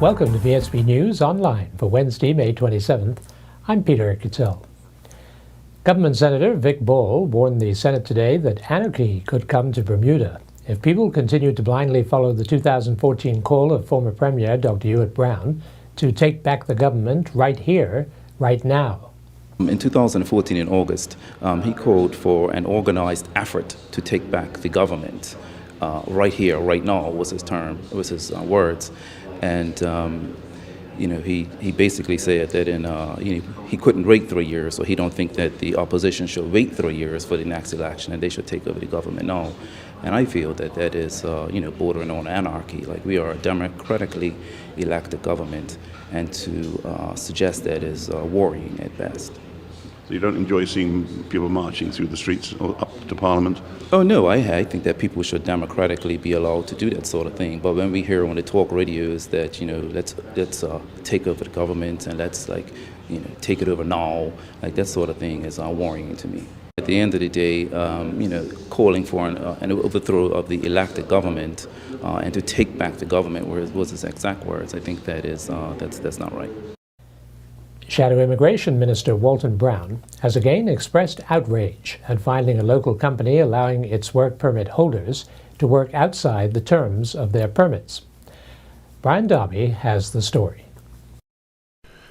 Welcome to Vsb News Online for Wednesday, May 27th. I'm Peter Kitzel. Government Senator Vic Ball warned the Senate today that anarchy could come to Bermuda if people continue to blindly follow the 2014 call of former Premier Dr. Ewart Brown to take back the government right here, right now. In 2014, in August, he called for an organized effort to take back the government. Right here, right now was his term, was his words. And he basically said that he couldn't wait 3 years, so he don't think that the opposition should wait 3 years for the next election, and they should take over the government now. And I feel that that is bordering on anarchy. Like, we are a democratically elected government, and to suggest that is worrying at best. So you don't enjoy seeing people marching through the streets or up to Parliament? Oh no, I think that people should democratically be allowed to do that sort of thing. But when we hear on the talk radios that let's take over the government and let's take it over now, like that sort of thing is worrying to me. At the end of the day, calling for an overthrow of the elected government and to take back the government, was his exact words. I think that is that's not right. Shadow Immigration Minister Walton Brown has again expressed outrage at finding a local company allowing its work permit holders to work outside the terms of their permits. Brian Darby has the story.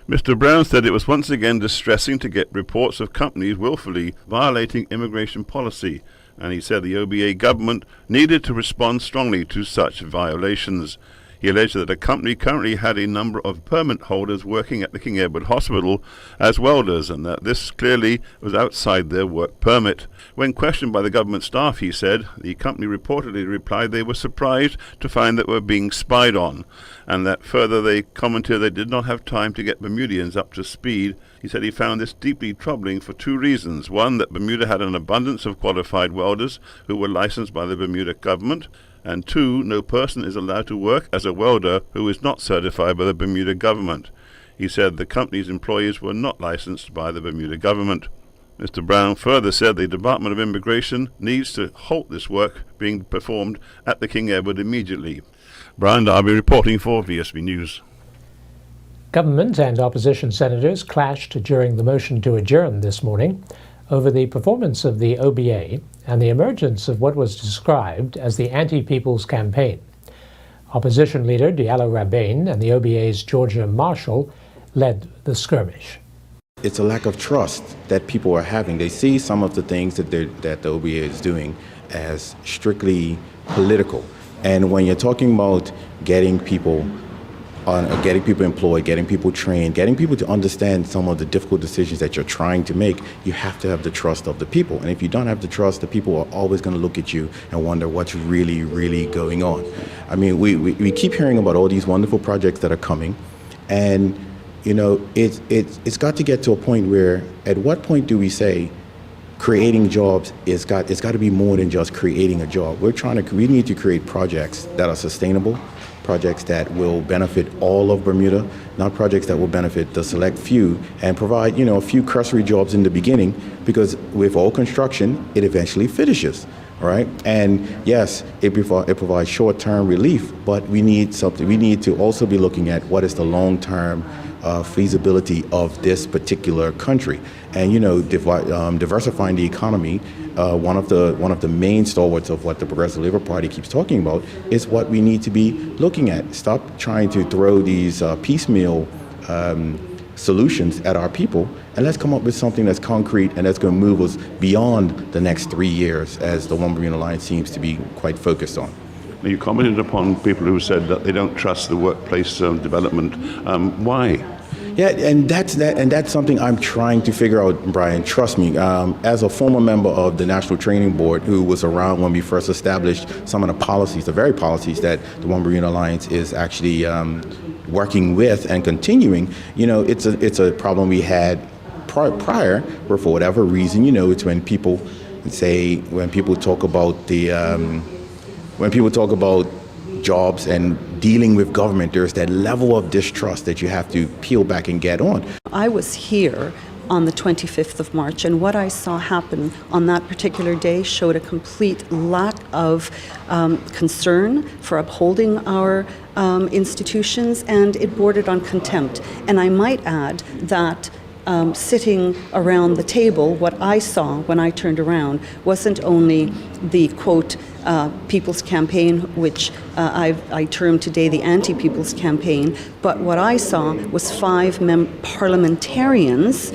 Mr. Brown said it was once again distressing to get reports of companies willfully violating immigration policy, and he said the OBA government needed to respond strongly to such violations. He alleged that the company currently had a number of permit holders working at the King Edward Hospital as welders, and that this clearly was outside their work permit. When questioned by the government staff, he said the company reportedly replied they were surprised to find that they were being spied on, and that further they commented they did not have time to get Bermudians up to speed. He said he found this deeply troubling for two reasons. One, that Bermuda had an abundance of qualified welders who were licensed by the Bermuda government, and two, no person is allowed to work as a welder who is not certified by the Bermuda government. He said the company's employees were not licensed by the Bermuda government. Mr. Brown further said the Department of Immigration needs to halt this work being performed at the King Edward immediately. Brian Darby reporting for Vsb News. Government and opposition senators clashed during the motion to adjourn this morning over the performance of the OBA and the emergence of what was described as the anti-people's campaign. Opposition leader Diallo Rabane and the OBA's Georgia Marshall led the skirmish. It's a lack of trust that people are having. They see some of the things that the OBA is doing as strictly political. And when you're talking about getting people employed, getting people trained, getting people to understand some of the difficult decisions that you're trying to make, you have to have the trust of the people. And if you don't have the trust, the people are always going to look at you and wonder what's really, really going on. I mean, we keep hearing about all these wonderful projects that are coming, and it's got to get to a point where, at what point do we say creating jobs it's got to be more than just creating a job? We need to create projects that are sustainable, projects that will benefit all of Bermuda, not projects that will benefit the select few and provide, a few cursory jobs in the beginning, because with all construction, it eventually finishes, right? And yes, it provides short-term relief, but we need to also be looking at what is the long-term feasibility of this particular country. And diversifying the economy, one of the main stalwarts of what the Progressive Labour Party keeps talking about is what we need to be looking at. Stop trying to throw these piecemeal solutions at our people, and let's come up with something that's concrete and that's going to move us beyond the next 3 years, as the One Bermuda Alliance seems to be quite focused on. Now, you commented upon people who said that they don't trust the workplace development. Why? Yeah, and that's something I'm trying to figure out, Brian. Trust me, as a former member of the National Training Board who was around when we first established some of the policies, the very policies that the One Bermuda Alliance is actually working with and continuing, it's a problem we had prior, where for whatever reason, it's when people talk about jobs and dealing with government, there's that level of distrust that you have to peel back and get on. I was here on the 25th of March, and what I saw happen on that particular day showed a complete lack of concern for upholding our institutions, and it bordered on contempt. And I might add that sitting around the table, what I saw when I turned around wasn't only the, quote, People's Campaign, which I termed today the Anti-People's Campaign, but what I saw was 5 parliamentarians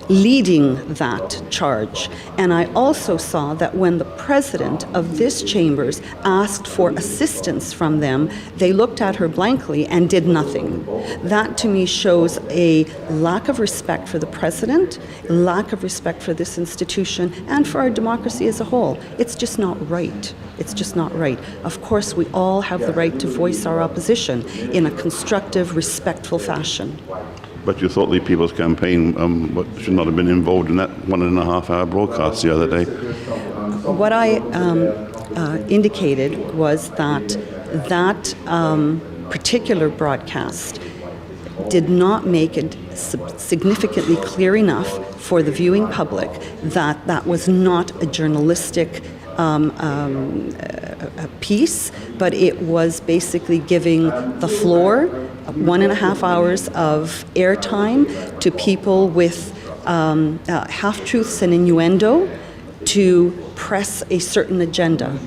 leading that charge. And I also saw that when the president of this chambers asked for assistance from them, they looked at her blankly and did nothing. That to me shows a lack of respect for the president, lack of respect for this institution, and for our democracy as a whole. It's just not right. It's just not right. Of course, we all have the right to voice our opposition in a constructive, respectful fashion. But you thought the People's Campaign should not have been involved in that 1.5-hour broadcast the other day. What I indicated was that particular broadcast did not make it significantly clear enough for the viewing public that that was not a journalistic piece, but it was basically giving the floor 1.5 hours of airtime to people with half-truths and innuendo to press a certain agenda.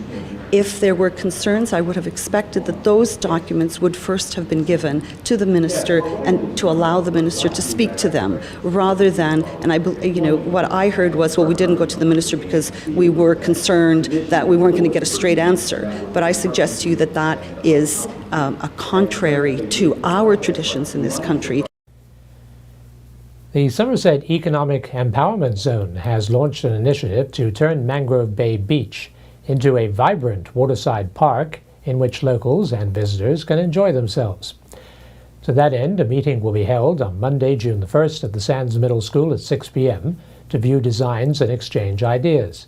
If there were concerns, I would have expected that those documents would first have been given to the minister and to allow the minister to speak to them, rather than, and what I heard was, well, we didn't go to the minister because we were concerned that we weren't going to get a straight answer. But I suggest to you that that is a contrary to our traditions in this country. The Somerset Economic Empowerment Zone has launched an initiative to turn Mangrove Bay Beach into a vibrant waterside park in which locals and visitors can enjoy themselves. To that end, a meeting will be held on Monday, June the 1st at the Sands Middle School at 6 p.m. to view designs and exchange ideas.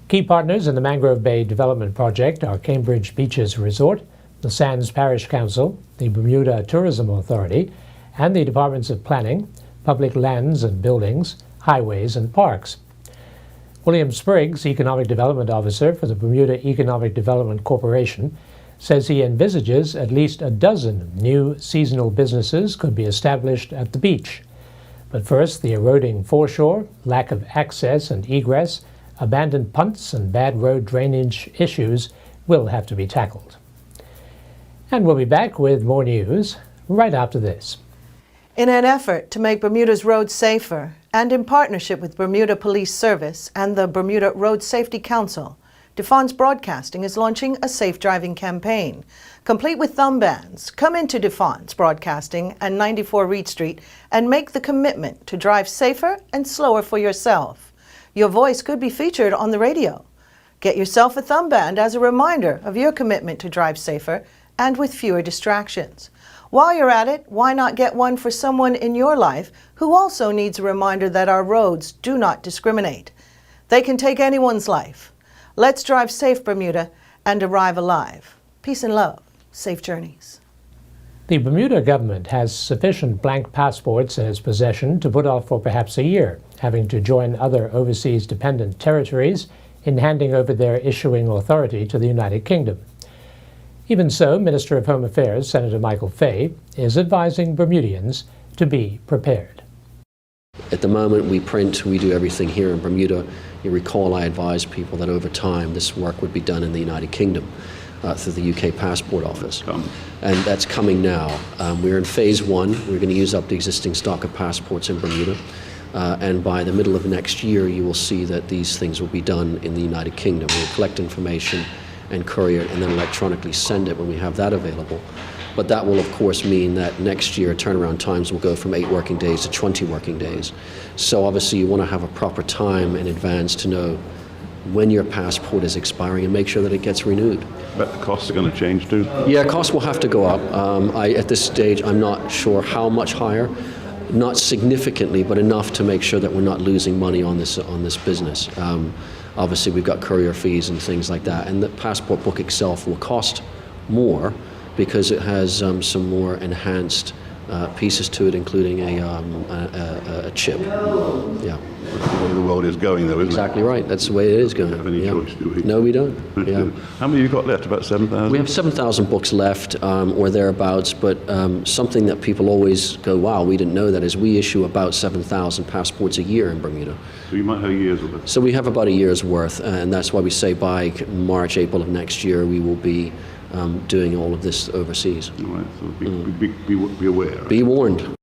Key partners in the Mangrove Bay Development Project are Cambridge Beaches Resort, the Sands Parish Council, the Bermuda Tourism Authority, and the Departments of Planning, Public Lands and Buildings, Highways and Parks. William Spriggs, Economic Development Officer for the Bermuda Economic Development Corporation, says he envisages at least a dozen new seasonal businesses could be established at the beach. But first, the eroding foreshore, lack of access and egress, abandoned punts and bad road drainage issues will have to be tackled. And we'll be back with more news right after this. In an effort to make Bermuda's roads safer, and in partnership with Bermuda Police Service and the Bermuda Road Safety Council, Defence Broadcasting is launching a safe driving campaign. Complete with thumb bands, come into Defence Broadcasting and 94 Reed Street and make the commitment to drive safer and slower for yourself. Your voice could be featured on the radio. Get yourself a thumb band as a reminder of your commitment to drive safer and with fewer distractions. While you're at it, why not get one for someone in your life who also needs a reminder that our roads do not discriminate. They can take anyone's life. Let's drive safe, Bermuda, and arrive alive. Peace and love. Safe journeys. The Bermuda government has sufficient blank passports in its possession to put off for perhaps a year, having to join other overseas dependent territories in handing over their issuing authority to the United Kingdom. Even so, Minister of Home Affairs, Senator Michael Fay, is advising Bermudians to be prepared. At the moment, we do everything here in Bermuda. You recall I advised people that over time this work would be done in the United Kingdom through the UK Passport Office. And that's coming now. We're in phase 1. We're going to use up the existing stock of passports in Bermuda. And by the middle of next year, you will see that these things will be done in the United Kingdom. We'll collect information and courier it and then electronically send it when we have that available. But that will of course mean that next year turnaround times will go from 8 working days to 20 working days. So obviously you want to have a proper time in advance to know when your passport is expiring and make sure that it gets renewed. But the costs are going to change too? Yeah, costs will have to go up. At this stage I'm not sure how much higher. Not significantly, but enough to make sure that we're not losing money on this business. Obviously, we've got courier fees and things like that, and the passport book itself will cost more because it has some more enhanced pieces to it, including a chip. Yeah. That's the way the world is going, though, isn't Exactly right. That's the way it is going. We don't have any choice, do we? No, we don't. Yeah. How many have you got left? About 7,000? We have 7,000 books left, or thereabouts, but something that people always go, wow, we didn't know that, is we issue about 7,000 passports a year in Bermuda. So you might have years of it. So we have about a year's worth, and that's why we say by March, April of next year, we will be doing all of this overseas. All right, so be aware. Be warned.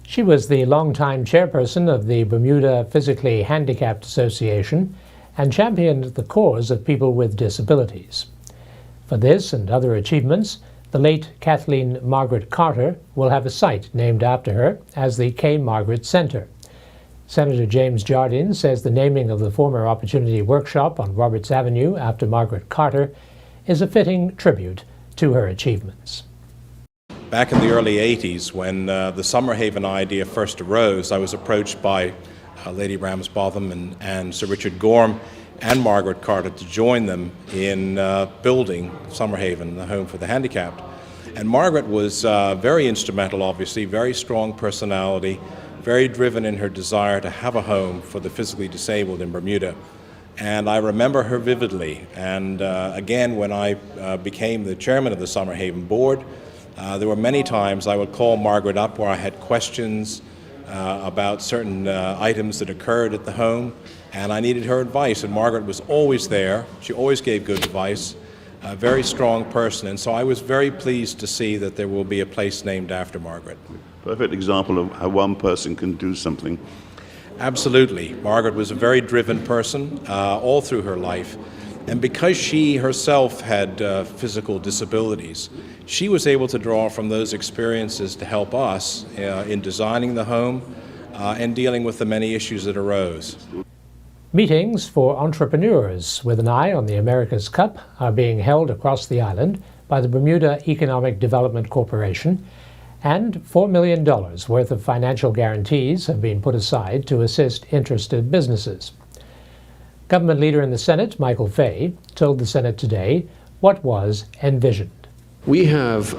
She was the longtime chairperson of the Bermuda Physically Handicapped Association and championed the cause of people with disabilities. For this and other achievements, the late Kathleen Margaret Carter will have a site named after her as the K. Margaret Center. Senator James Jardine says the naming of the former Opportunity Workshop on Roberts Avenue after Margaret Carter is a fitting tribute to her achievements. Back in the early 80s, when the Summer Haven idea first arose, I was approached by Lady Ramsbotham and Sir Richard Gorham and Margaret Carter to join them in building Summer Haven, the home for the handicapped. And Margaret was very instrumental, obviously, very strong personality, very driven in her desire to have a home for the physically disabled in Bermuda. And I remember her vividly. And again, when I became the chairman of the Summer Haven board, there were many times I would call Margaret up where I had questions about certain items that occurred at the home, and I needed her advice, and Margaret was always there. She always gave good advice, a very strong person, and so I was very pleased to see that there will be a place named after Margaret. Perfect example of how one person can do something. Absolutely. Margaret was a very driven person all through her life. And because she herself had physical disabilities, she was able to draw from those experiences to help us in designing the home and dealing with the many issues that arose. Meetings for entrepreneurs with an eye on the America's Cup are being held across the island by the Bermuda Economic Development Corporation, and $4 million worth of financial guarantees have been put aside to assist interested businesses. Government leader in the Senate, Michael Fay, told the Senate today what was envisioned. We have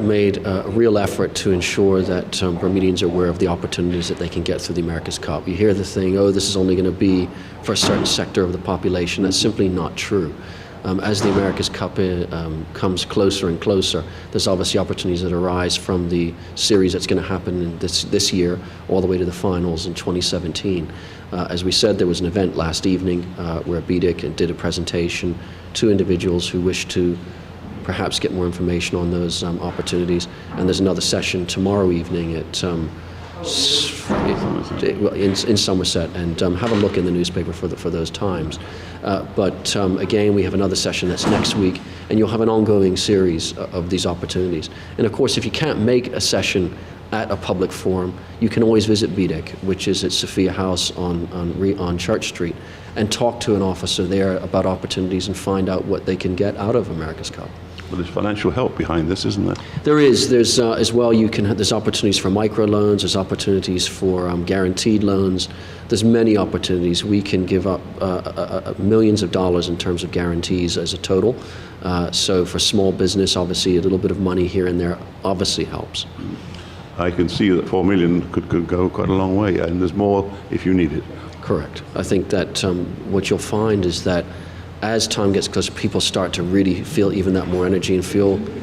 made a real effort to ensure that Bermudians are aware of the opportunities that they can get through the America's Cup. You hear the thing, oh, this is only going to be for a certain sector of the population. That's simply not true. As the America's Cup comes closer and closer, there's obviously opportunities that arise from the series that's going to happen in this year all the way to the finals in 2017. As we said, there was an event last evening where BDIC did a presentation to individuals who wish to perhaps get more information on those opportunities. And there's another session tomorrow evening at in Somerset, and have a look in the newspaper for those times. But again, we have another session that's next week, and you'll have an ongoing series of these opportunities. And of course, if you can't make a session at a public forum, you can always visit BDIC, which is at Sophia House on Church Street, and talk to an officer there about opportunities and find out what they can get out of America's Cup. Well, there's financial help behind this, isn't there? There is. There's as well. There's opportunities for microloans. There's opportunities for guaranteed loans. There's many opportunities. We can give up millions of dollars in terms of guarantees as a total. So for small business, obviously, a little bit of money here and there obviously helps. I can see that $4 million could go quite a long way, and there's more if you need it. Correct. I think that what you'll find is that as time gets closer, people start to really feel even that more energy and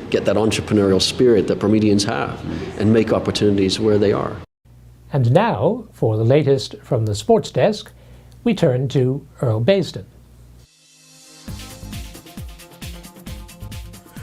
get that entrepreneurial spirit that Bermudians have and make opportunities where they are. And now, for the latest from the sports desk, we turn to Earl Baisden.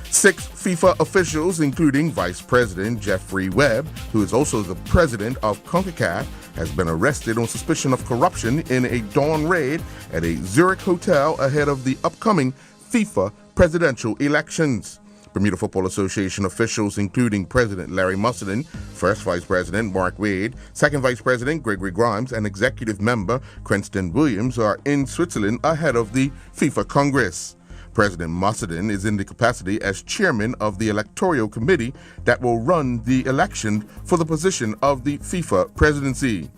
6 FIFA officials, including Vice President Jeffrey Webb, who is also the president of CONCACAF, has been arrested on suspicion of corruption in a dawn raid at a Zurich hotel ahead of the upcoming FIFA presidential elections. Bermuda Football Association officials, including President Larry Mussenden, First Vice President Mark Wade, Second Vice President Gregory Grimes, and Executive Member Cranston Williams, are in Switzerland ahead of the FIFA Congress. President Mussenden is in the capacity as chairman of the electoral committee that will run the election for the position of the FIFA presidency.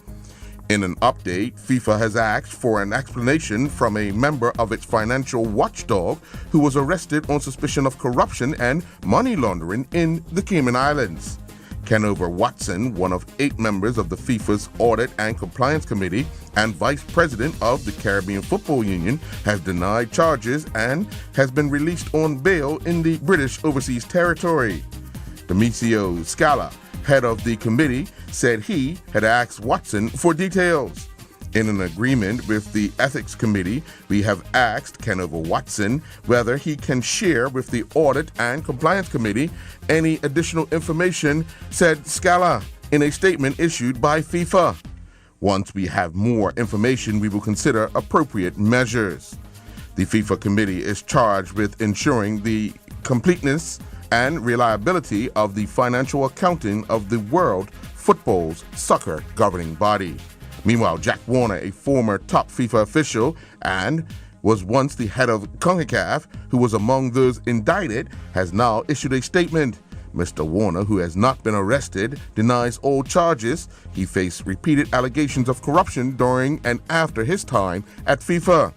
In an update, FIFA has asked for an explanation from a member of its financial watchdog who was arrested on suspicion of corruption and money laundering in the Cayman Islands. Kenover Watson, one of 8 members of the FIFA's Audit and Compliance Committee and vice president of the Caribbean Football Union, has denied charges and has been released on bail in the British Overseas Territory. Demisio Scala, head of the committee, said he had asked Watson for details. In an agreement with the Ethics Committee, we have asked Kenover Watson whether he can share with the Audit and Compliance Committee any additional information, said Scala in a statement issued by FIFA. Once we have more information, we will consider appropriate measures. The FIFA committee is charged with ensuring the completeness and reliability of the financial accounting of the World Football's soccer governing body. Meanwhile, Jack Warner, a former top FIFA official and was once the head of CONCACAF, who was among those indicted, has now issued a statement. Mr. Warner, who has not been arrested, denies all charges. He faced repeated allegations of corruption during and after his time at FIFA.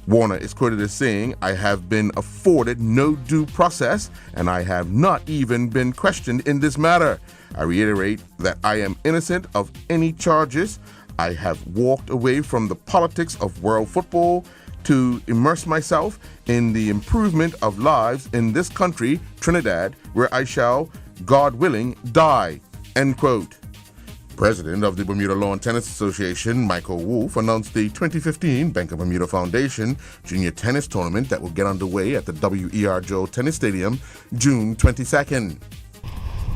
Warner is quoted as saying, "I have been afforded no due process, and I have not even been questioned in this matter. I reiterate that I am innocent of any charges. I have walked away from the politics of world football to immerse myself in the improvement of lives in this country, Trinidad, where I shall, God willing, die." End quote. President of the Bermuda Lawn Tennis Association, Michael Wolf, announced the 2015 Bank of Bermuda Foundation Junior Tennis Tournament that will get underway at the W.E.R. Joe Tennis Stadium June 22nd.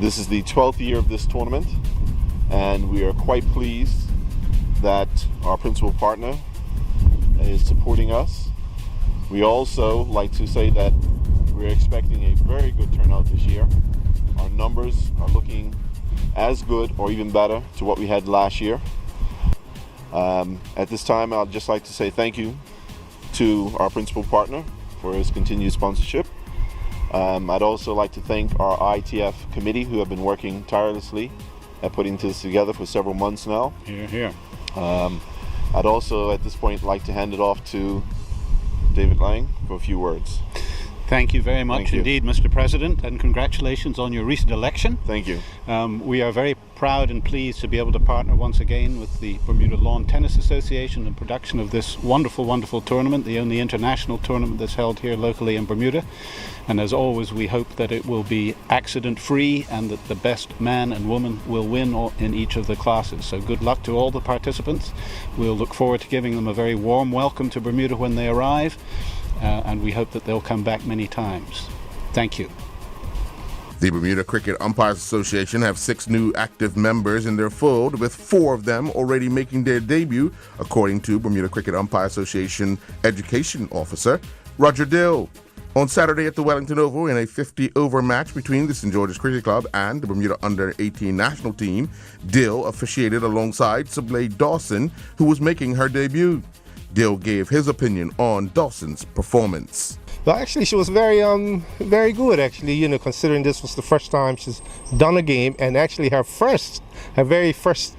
This is the 12th year of this tournament, and we are quite pleased that our principal partner is supporting us. We also like to say that we're expecting a very good turnout this year. Our numbers are looking as good or even better to what we had last year. At this time, I'd just like to say thank you to our principal partner for his continued sponsorship. I'd also like to thank our ITF committee, who have been working tirelessly at putting this together for several months now. Here, here. I'd also at this point like to hand it off to David Lang for a few words. Thank you very much indeed, Mr. President, and congratulations on your recent election. Thank you. We are very proud and pleased to be able to partner once again with the Bermuda Lawn Tennis Association in production of this wonderful, wonderful tournament, the only international tournament that's held here locally in Bermuda. And as always, we hope that it will be accident-free and that the best man and woman will win in each of the classes. So good luck to all the participants. We'll look forward to giving them a very warm welcome to Bermuda when they arrive. And we hope that they'll come back many times. Thank you. The Bermuda Cricket Umpires Association have 6 new active members in their fold, with 4 of them already making their debut, according to Bermuda Cricket Umpire Association Education Officer Roger Dill. On Saturday at the Wellington Oval, in a 50-over match between the St. George's Cricket Club and the Bermuda Under-18 national team, Dill officiated alongside Sibylle Dawson, who was making her debut. Dill gave his opinion on Dawson's performance. Well, actually, she was very good, actually, considering this was the first time she's done a game, and actually her very first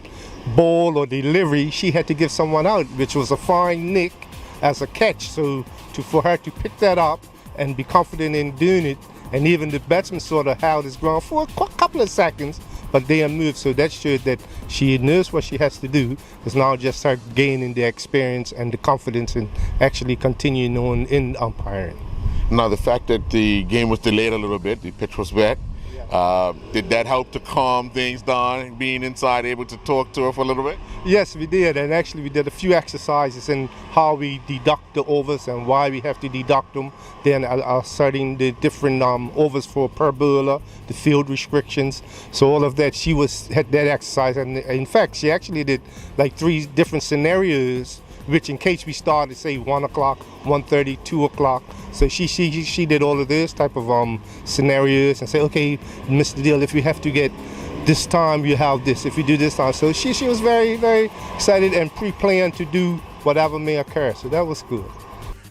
ball or delivery, she had to give someone out, which was a fine nick as a catch. So for her to pick that up and be confident in doing it, and even the batsman sort of held his ground for a couple of seconds, but they moved, so that showed that she knows what she has to do. It's now just her gaining the experience and the confidence in actually continuing on in umpiring. Now, the fact that the game was delayed a little bit, the pitch was wet, did that help to calm things down, being inside, able to talk to her for a little bit? Yes, we did, and actually we did a few exercises in how we deduct the overs and why we have to deduct them, then starting the different overs for per bowler, the field restrictions, so all of that, she had that exercise, and in fact she actually did like 3 different scenarios, which in case we started, say 1 o'clock, 1:30, 2 o'clock. So she did all of this type of scenarios and say, okay, Mr. Dill, if you have to get this time, you have this. If you do this time, so she was very, very excited and pre-planned to do whatever may occur. So that was good.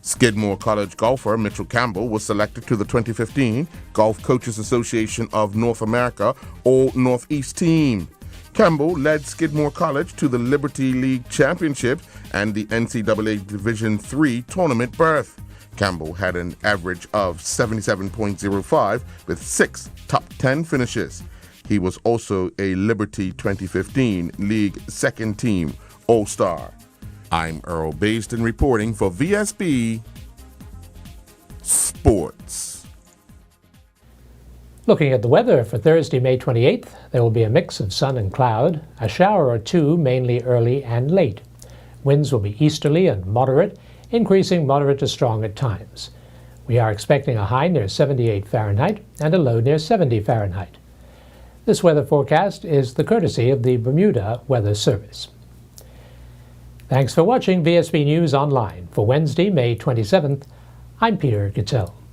Skidmore College golfer Mitchell Campbell was selected to the 2015 Golf Coaches Association of North America All Northeast team. Campbell led Skidmore College to the Liberty League Championship and the NCAA Division III tournament berth. Campbell had an average of 77.05 with 6 top 10 finishes. He was also a Liberty 2015 League second team All-Star. I'm Earl Basden reporting for VSB Sports. Looking at the weather for Thursday, May 28th, there will be a mix of sun and cloud, a shower or two mainly early and late. Winds will be easterly and moderate, increasing moderate to strong at times. We are expecting a high near 78 Fahrenheit and a low near 70 Fahrenheit. This weather forecast is the courtesy of the Bermuda Weather Service. Thanks for watching VSB News Online for Wednesday, May 27th. I'm Peter Gittell.